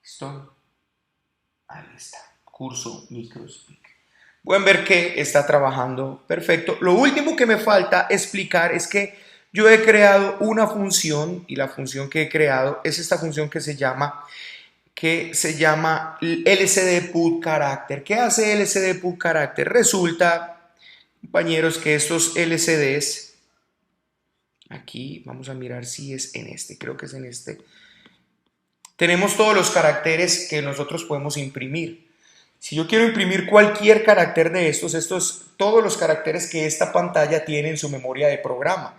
¿Listo? Ahí está, curso micros PIC. Pueden ver que está trabajando perfecto. Lo último que me falta explicar es que yo he creado una función, y la función que he creado es esta función que se llama lcd_put_character. ¿Qué hace lcd_put_character? Resulta, compañeros, que estos LCDs, aquí vamos a mirar si es en este, creo que es en este, tenemos todos los caracteres que nosotros podemos imprimir. Si yo quiero imprimir cualquier carácter de todos los caracteres que esta pantalla tiene en su memoria de programa,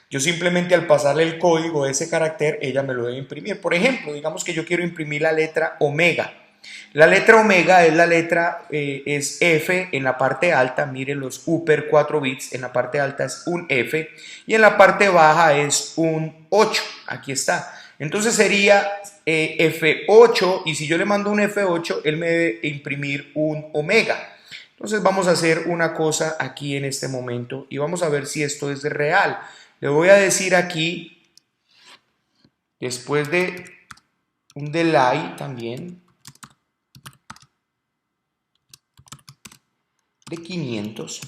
yo simplemente al pasarle el código de ese carácter, ella me lo debe imprimir. Por ejemplo, digamos que yo quiero imprimir la letra omega. La letra omega es la letra, es F en la parte alta, miren los upper 4 bits, en la parte alta es un F, y en la parte baja es un 8, aquí está. Entonces sería F8, y si yo le mando un F8, él me debe imprimir un omega. Entonces vamos a hacer una cosa aquí en este momento y vamos a ver si esto es real. Le voy a decir aquí, después de un delay también, de 500,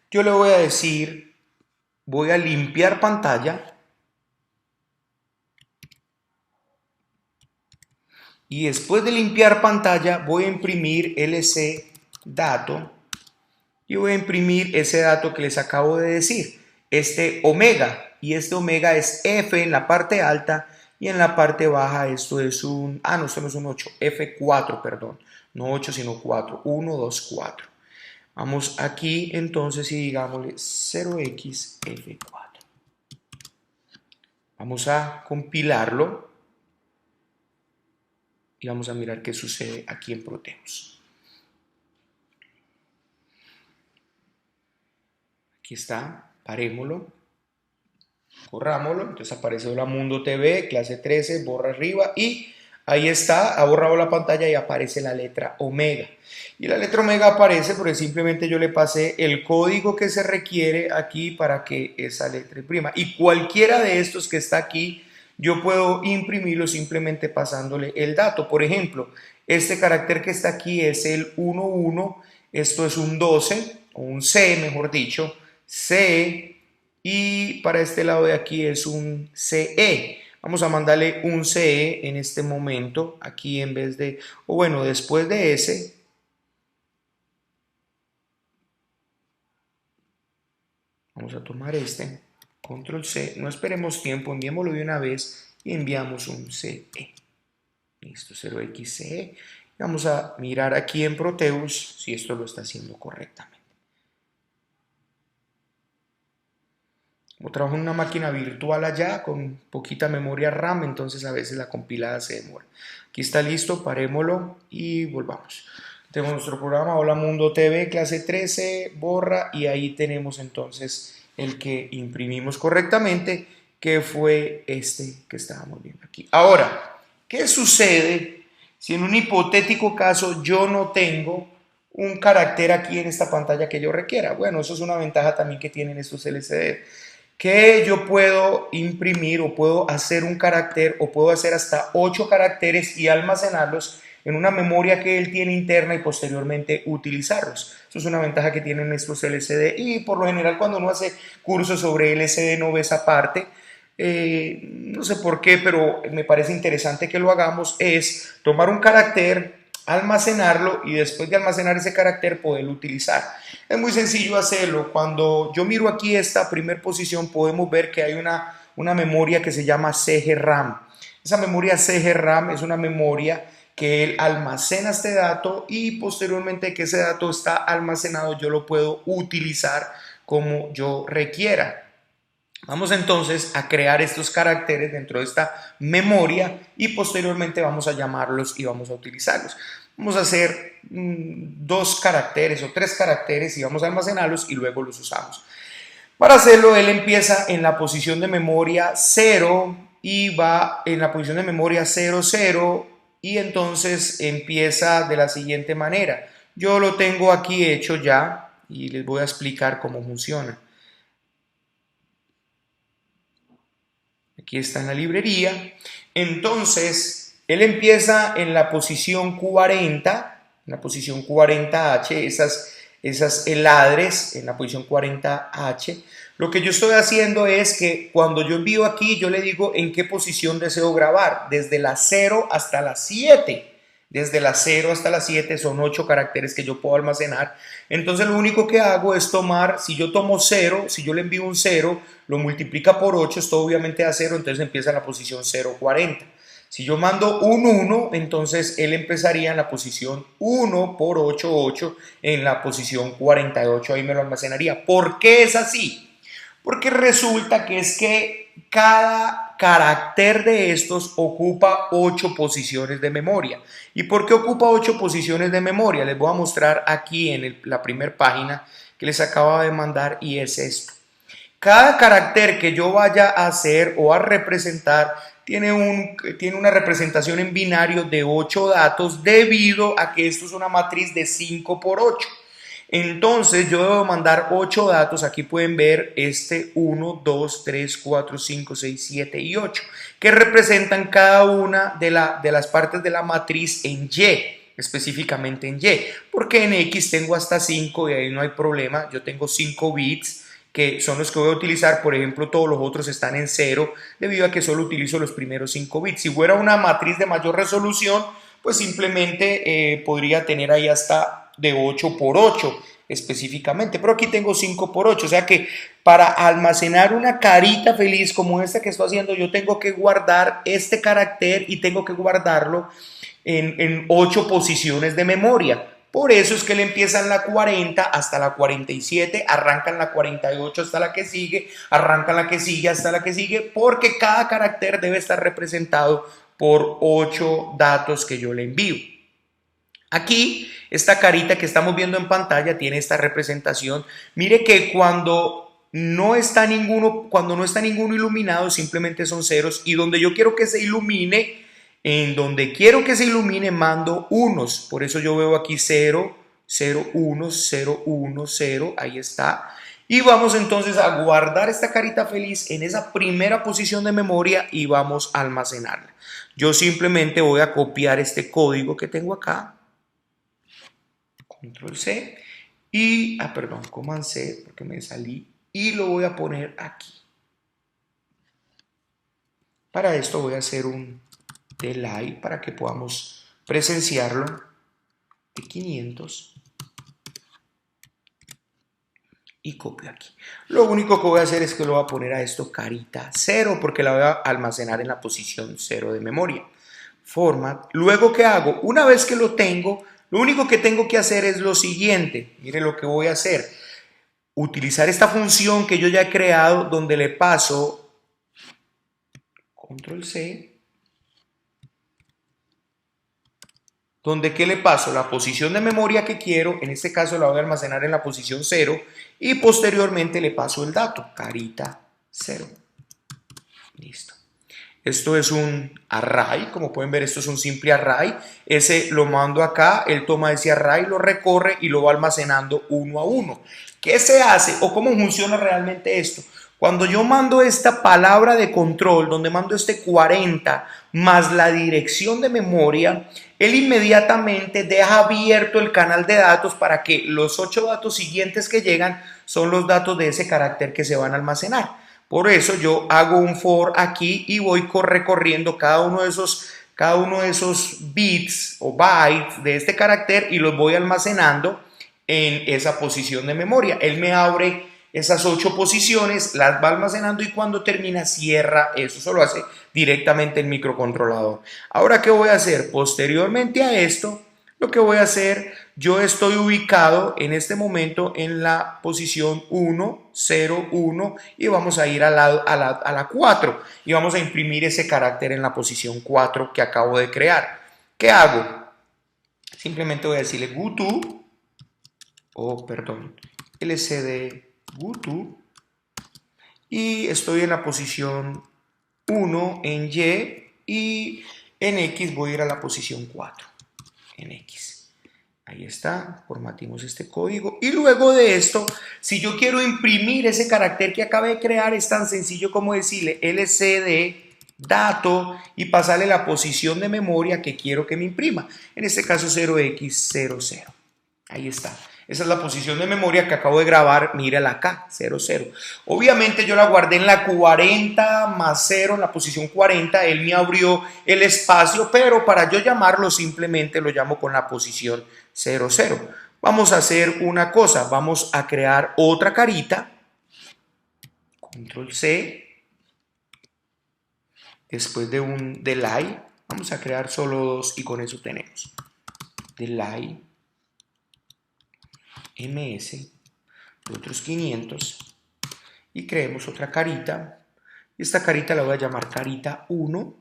yo le voy a decir, voy a limpiar pantalla, y después de limpiar pantalla voy a imprimir LC dato, y voy a imprimir ese dato que les acabo de decir, este omega, y este omega es F en la parte alta, y en la parte baja esto es un, no, esto no es un 8, F4, perdón, no 8 sino 4, 1, 2, 4. Vamos aquí entonces y digámosle 0xF4. Vamos a compilarlo y vamos a mirar qué sucede aquí en Proteus. Aquí está, parémoslo, corrámoslo, entonces aparece Hola Mundo TV, clase 13, borra arriba y ahí está, ha borrado la pantalla y aparece la letra omega. Y la letra omega aparece porque simplemente yo le pasé el código que se requiere aquí para que esa letra imprima. Y cualquiera de estos que está aquí, yo puedo imprimirlo simplemente pasándole el dato. Por ejemplo, este carácter que está aquí es el 11, esto es un 12, o un C, mejor dicho, C, y para este lado de aquí es un CE. Vamos a mandarle un CE en este momento, aquí en vez de, o bueno, después de ese, vamos a tomar este, control C, no esperemos tiempo, enviémoslo de una vez y enviamos un CE. Listo, 0xCE. Vamos a mirar aquí en Proteus si esto lo está haciendo correctamente. Como trabajo en una máquina virtual allá con poquita memoria RAM, entonces a veces la compilada se demora. Aquí está listo, parémoslo y volvamos. Tenemos nuestro programa Hola Mundo TV, clase 13, borra, y ahí tenemos entonces el que imprimimos correctamente, que fue este que estábamos viendo aquí. Ahora, ¿qué sucede si en un hipotético caso yo no tengo un carácter aquí en esta pantalla que yo requiera? Bueno, eso es una ventaja también que tienen estos LCD, que yo puedo imprimir o puedo hacer un carácter o puedo hacer hasta 8 caracteres y almacenarlos en una memoria que él tiene interna y posteriormente utilizarlos. Eso es una ventaja que tienen estos LCD, y por lo general cuando uno hace cursos sobre LCD no ve esa parte, no sé por qué, pero me parece interesante que lo hagamos, es tomar un carácter, almacenarlo y después de almacenar ese carácter poderlo utilizar. Es muy sencillo hacerlo. Cuando yo miro aquí esta primera posición podemos ver que hay una memoria que se llama CGRAM. Esa memoria CGRAM es una memoria que él almacena este dato y posteriormente que ese dato está almacenado yo lo puedo utilizar como yo requiera. Vamos entonces a crear estos caracteres dentro de esta memoria y posteriormente vamos a llamarlos y vamos a utilizarlos. Vamos a hacer dos caracteres o tres caracteres y vamos a almacenarlos y luego los usamos. Para hacerlo, él empieza en la posición de memoria 0 y va en la posición de memoria 0, 0 y entonces empieza de la siguiente manera. Yo lo tengo aquí hecho ya y les voy a explicar cómo funciona. Aquí está en la librería. Entonces, él empieza en la posición 40, en la posición 40H, esas heladres en la posición 40H. Lo que yo estoy haciendo es que cuando yo envío aquí, yo le digo en qué posición deseo grabar, desde la 0 hasta la 7. Desde la 0 hasta la 7 son 8 caracteres que yo puedo almacenar. Entonces lo único que hago es tomar, si yo tomo 0, si yo le envío un 0, lo multiplica por 8, esto obviamente da 0, entonces empieza en la posición 0,40. Si yo mando un 1, entonces él empezaría en la posición 1 por 8, 8, en la posición 48, ahí me lo almacenaría. ¿Por qué es así? Porque resulta que es que cada carácter de estos ocupa 8 posiciones de memoria. ¿Y por qué ocupa 8 posiciones de memoria? Les voy a mostrar aquí en la primera página que les acabo de mandar y es esto. Cada carácter que yo vaya a hacer o a representar tiene una representación en binario de 8 datos debido a que esto es una matriz de 5 por 8. Entonces yo debo mandar 8 datos, aquí pueden ver 1, 2, 3, 4, 5, 6, 7 y 8, que representan cada una de las partes de la matriz en Y, específicamente en Y, porque en X tengo hasta 5 y ahí no hay problema, yo tengo 5 bits, que son los que voy a utilizar, por ejemplo todos los otros están en 0, debido a que solo utilizo los primeros 5 bits. Si fuera una matriz de mayor resolución, pues simplemente podría tener ahí hasta de 8 por 8 específicamente, pero aquí tengo 5 por 8, o sea que para almacenar una carita feliz como esta que estoy haciendo, yo tengo que guardar este carácter y tengo que guardarlo en 8 posiciones de memoria. Por eso es que él empieza en la 40 hasta la 47, arranca en la 48 hasta la que sigue, arranca en la que sigue hasta la que sigue, porque cada carácter debe estar representado por 8 datos que yo le envío. Aquí, esta carita que estamos viendo en pantalla tiene esta representación. Mire que cuando no está ninguno iluminado, simplemente son ceros. Y donde yo quiero que se ilumine, en donde quiero que se ilumine, mando unos. Por eso yo veo aquí 0, 0, 1, 0, 1, 0. Ahí está. Y vamos entonces a guardar esta carita feliz en esa primera posición de memoria y vamos a almacenarla. Yo simplemente voy a copiar este código que tengo acá. Control C y, Command C porque me salí y lo voy a poner aquí. Para esto voy a hacer un delay para que podamos presenciarlo de 500 y copio aquí. Lo único que voy a hacer es que lo voy a poner a esto carita 0 porque la voy a almacenar en la posición 0 de memoria. Format. Luego, ¿qué hago? Una vez que lo tengo, lo único que tengo que hacer es lo siguiente. Mire lo que voy a hacer. Utilizar esta función que yo ya he creado donde le paso Control C. Donde ¿qué le paso? La posición de memoria que quiero. En este caso la voy a almacenar en la posición 0. Y posteriormente le paso el dato. Carita 0. Listo. Esto es un array, como pueden ver esto es un simple array, ese lo mando acá, él toma ese array, lo recorre y lo va almacenando uno a uno. ¿Qué se hace o cómo funciona realmente esto? Cuando yo mando esta palabra de control, donde mando este 40 más la dirección de memoria, él inmediatamente deja abierto el canal de datos para que los 8 datos siguientes que llegan son los datos de ese carácter que se van a almacenar. Por eso yo hago un for aquí y voy recorriendo cada uno de esos bits o bytes de este carácter y los voy almacenando en esa posición de memoria. Él me abre esas 8 posiciones, las va almacenando y cuando termina cierra eso. Eso lo hace directamente el microcontrolador. Ahora, ¿qué voy a hacer? Posteriormente a esto, lo que voy a hacer, yo estoy ubicado en este momento en la posición 1, 0, 1 y vamos a ir a la 4 y vamos a imprimir ese carácter en la posición 4 que acabo de crear. ¿Qué hago? Simplemente voy a decirle goto, lcd goto y estoy en la posición 1 en Y en X voy a ir a la posición 4 en X. Ahí está, formateamos este código. Y luego de esto, si yo quiero imprimir ese carácter que acabé de crear, es tan sencillo como decirle lcd dato y pasarle la posición de memoria que quiero que me imprima. En este caso 0x00. Ahí está. Esa es la posición de memoria que acabo de grabar, mírala acá, 00. Obviamente yo la guardé en la 40 más 0, en la posición 40, él me abrió el espacio, pero para yo llamarlo simplemente lo llamo con la posición 00. Vamos a hacer una cosa, vamos a crear otra carita, control C, después de un delay, vamos a crear solo 2 y con eso tenemos delay ms, otros 500 y creemos otra carita. Esta carita la voy a llamar carita 1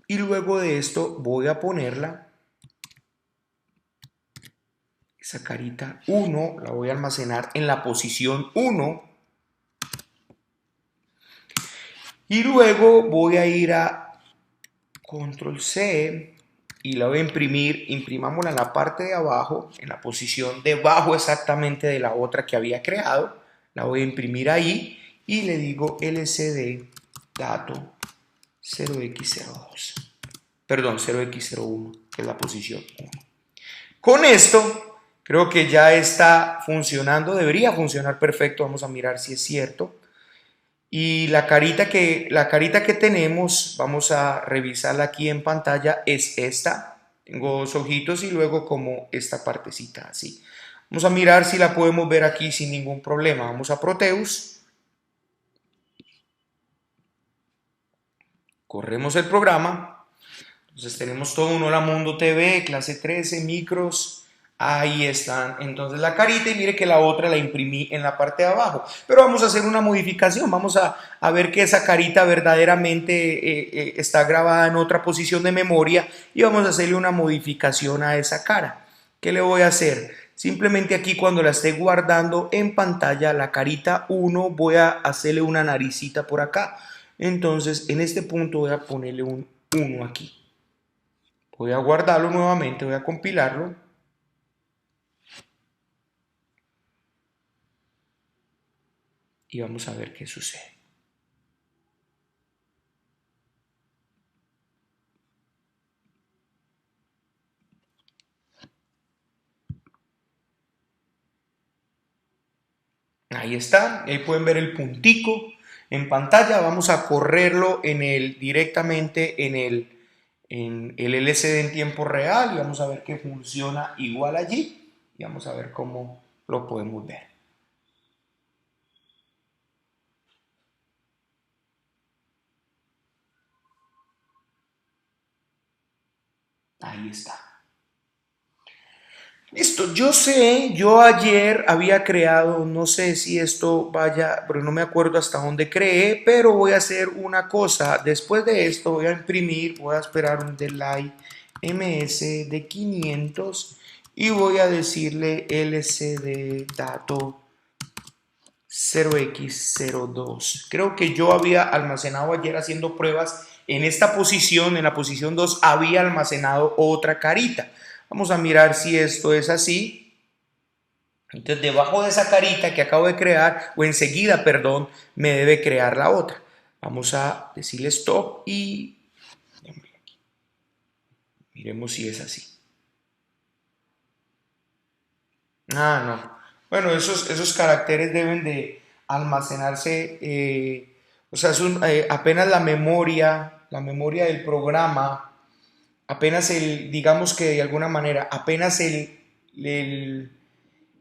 y luego de esto voy a ponerla, esa carita 1 la voy a almacenar en la posición 1 y luego voy a ir a control C y la voy a imprimir, imprimámosla en la parte de abajo, en la posición debajo exactamente de la otra que había creado, la voy a imprimir ahí y le digo lcd dato 0x02, perdón, 0x01, que es la posición 1. Con esto, creo que ya está funcionando, debería funcionar perfecto, vamos a mirar si es cierto. Y la carita que tenemos, vamos a revisarla aquí en pantalla, es esta. Tengo 2 ojitos y luego como esta partecita así. Vamos a mirar si la podemos ver aquí sin ningún problema. Vamos a Proteus. Corremos el programa. Entonces tenemos todo un Hola Mundo TV, clase 13, micros. Ahí están, entonces la carita y mire que la otra la imprimí en la parte de abajo, pero vamos a hacer una modificación, vamos a ver que esa carita verdaderamente está grabada en otra posición de memoria y vamos a hacerle una modificación a esa cara. ¿Qué le voy a hacer? Simplemente aquí cuando la esté guardando en pantalla, la carita 1, voy a hacerle una naricita por acá, entonces en este punto voy a ponerle un 1 aquí, voy a guardarlo nuevamente, voy a compilarlo. Y vamos a ver qué sucede. Ahí está, ahí pueden ver el puntico en pantalla. Vamos a correrlo directamente en el LCD en tiempo real y vamos a ver que funciona igual allí y vamos a ver cómo lo podemos ver. Ahí está. Listo, yo ayer había creado, no sé si esto vaya, pero no me acuerdo hasta dónde creé, pero voy a hacer una cosa. Después de esto voy a imprimir, voy a esperar un delay ms de 500 y voy a decirle lcd dato 0x02. Creo que yo había almacenado ayer haciendo pruebas en esta posición, en la posición 2, había almacenado otra carita. Vamos a mirar si esto es así. Entonces, debajo de esa carita que acabo de crear, o enseguida, perdón, me debe crear la otra. Vamos a decirle stop y miremos si es así. Ah, no. Bueno, esos caracteres deben de almacenarse, o sea, apenas la memoria del programa, apenas digamos que de alguna manera, apenas el,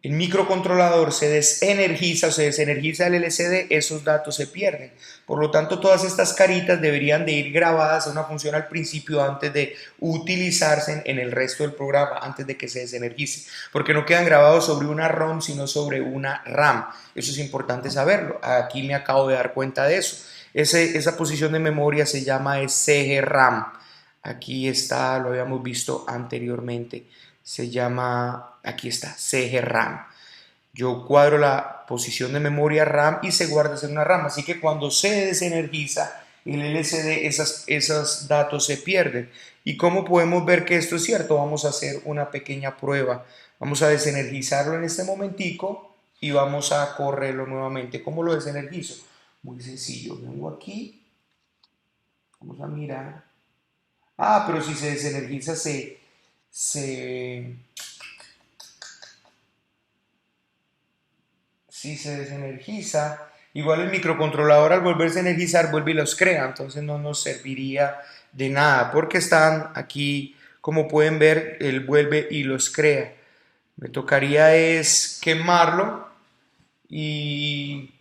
el microcontrolador se desenergiza o se desenergiza el LCD, esos datos se pierden. Por lo tanto, todas estas caritas deberían de ir grabadas a una función al principio antes de utilizarse en el resto del programa, antes de que se desenergice, porque no quedan grabados sobre una ROM, sino sobre una RAM. Eso es importante saberlo. Aquí me acabo de dar cuenta de eso. Esa posición de memoria se llama CGRAM. Aquí está, lo habíamos visto anteriormente. Se llama, aquí está, CGRAM. Yo cuadro la posición de memoria RAM y se guarda en una RAM. Así que cuando se desenergiza el LCD, esos datos se pierden. ¿Y cómo podemos ver que esto es cierto? Vamos a hacer una pequeña prueba. Vamos a desenergizarlo en este momentico y vamos a correrlo nuevamente. ¿Cómo lo desenergizo? Muy sencillo. Vengo aquí. Vamos a mirar. Ah, pero si se desenergiza, si se desenergiza, igual el microcontrolador al volverse a energizar vuelve y los crea, entonces no nos serviría de nada, porque están aquí, como pueden ver, él vuelve y los crea. Me tocaría es quemarlo y,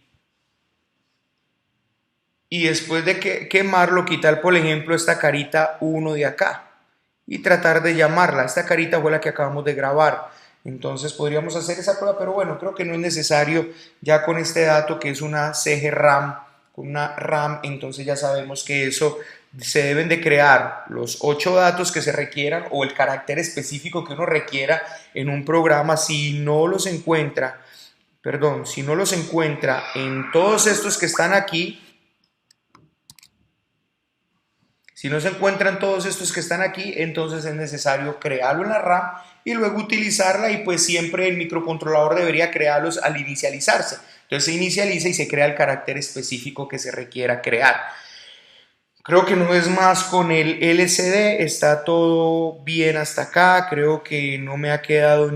y después de quemarlo, quitar, por ejemplo, esta carita 1 de acá y tratar de llamarla. Esta carita fue la que acabamos de grabar. Entonces podríamos hacer esa prueba, pero bueno, creo que no es necesario ya con este dato que es una CGRAM, con una RAM, entonces ya sabemos que eso se deben de crear los 8 datos que se requieran o el carácter específico que uno requiera en un programa. Si no los encuentra, perdón, si no los encuentra en todos estos que están aquí, si no se encuentran todos estos que están aquí, entonces es necesario crearlo en la RAM y luego utilizarla, y pues siempre el microcontrolador debería crearlos al inicializarse. Entonces se inicializa y se crea el carácter específico que se requiera crear. Creo que no es más con el LCD, está todo bien hasta acá, creo que no me ha quedado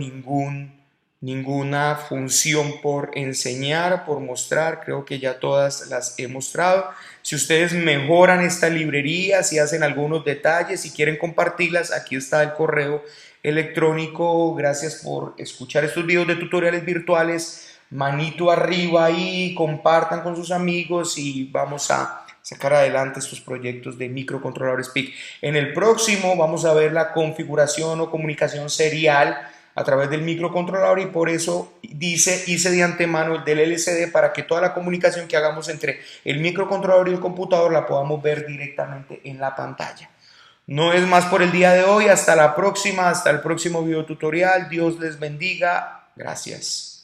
ninguna función por enseñar, por mostrar, creo que ya todas las he mostrado. Si ustedes mejoran esta librería, si hacen algunos detalles, si quieren compartirlas, aquí está el correo electrónico. Gracias por escuchar estos videos de tutoriales virtuales, manito arriba ahí, compartan con sus amigos y vamos a sacar adelante estos proyectos de microcontroladores PIC. En el próximo vamos a ver la configuración o comunicación serial a través del microcontrolador, y por eso hice de antemano el del LCD para que toda la comunicación que hagamos entre el microcontrolador y el computador la podamos ver directamente en la pantalla. No es más por el día de hoy, hasta la próxima, hasta el próximo video tutorial. Dios les bendiga. Gracias.